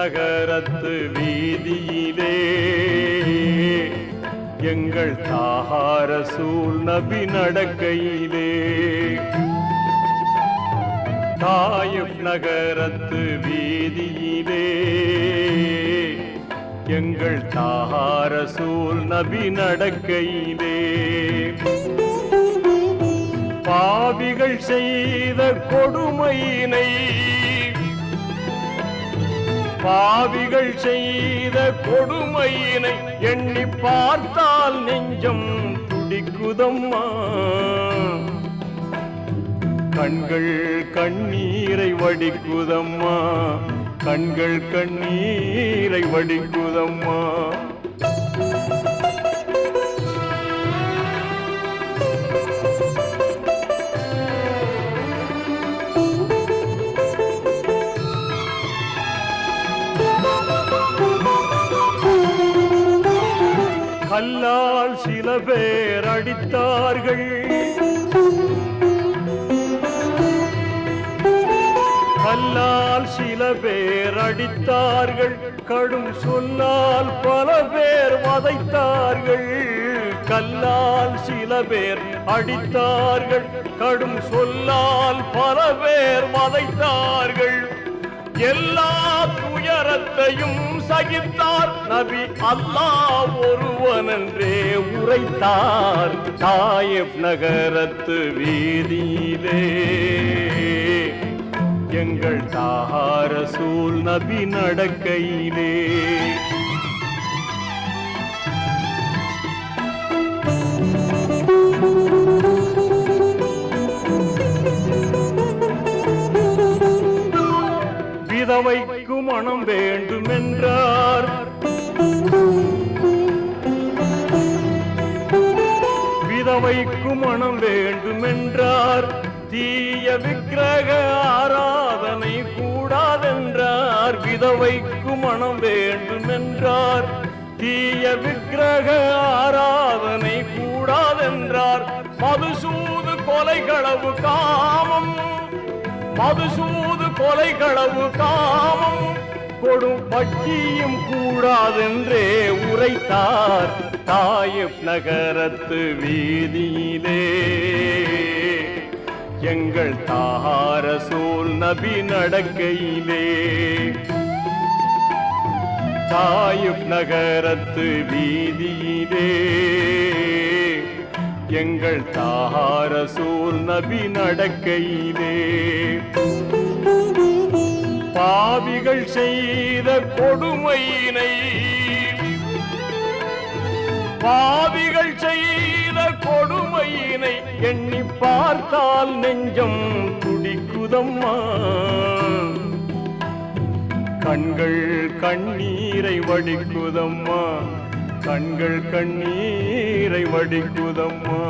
நகரத்து வீதியிலே எங்கள் தாஹா ரசூல் நபி நடக்கையிலே. தாயிஃப் நகரத்து வீதியிலே எங்கள் தாஹா ரசூல் நபி நடக்கையிலே. பாவிகள் செய்த கொடுமையினை பாவிகள் செய்த கொடுமையினை எண்ணி பார்த்தால் நெஞ்சம் துடிக்குதம்மா. கண்கள் கண்ணீரை வடிக்குதம்மா, கண்கள் கண்ணீரை வடிக்குதம்மா. கல்லால் சில பேர் அடித்தார்கள், கல்லால் சில பேர் அடித்தார்கள், கடும் சொல்லால் பல பேர் வதைத்தார்கள். கல்லால் சில பேர் அடித்தார்கள், கடும் சொல்லால் பல பேர் வதைத்தார்கள். எல்லா துயரத்தையும் சகித்தார் நபி அல்லாஹ் ஒருவனென்றே உரைத்தார். தாயிஃப் நகரத்து வீதியிலே எங்கள் தாஹா ரசூல் நபி நடக்கையிலே. விதவைக்கு மனம் வேண்டுமென்றார், விதவைக்கு மனம் வேண்டுமென்றார். தீய விக்கிரக ஆராதனை கூடாதென்றார். விதவைக்கு மனம் வேண்டுமென்றார், தீய விக்கிரக ஆராதனை கூடாதென்றார். மதுசூது கொலைகளவு காமம், மதுசூது கொலைகளவு காமம், கொடும் பட்டியும் கூடாதென்றே உரைத்தார். தாயிஃப் நகரத்து வீதியிலே எங்கள் தாஹா ரசூல் நபி நடக்கையிலே. தாயிஃப் நகரத்து வீதியிலே எங்கள் தாஹா ரசூல் நபி நடக்கையிலே. பாவிகள் செய்த கொடுமையினை பாவிகள் செய்த கொடுமையினை எண்ணி பார்த்தால் நெஞ்சம் துடிக்குதம்மா. கண்கள் கண்ணீரை வடிக்குதம்மா, கண்கள் கண்ணீரை வடிக்குதம்மா.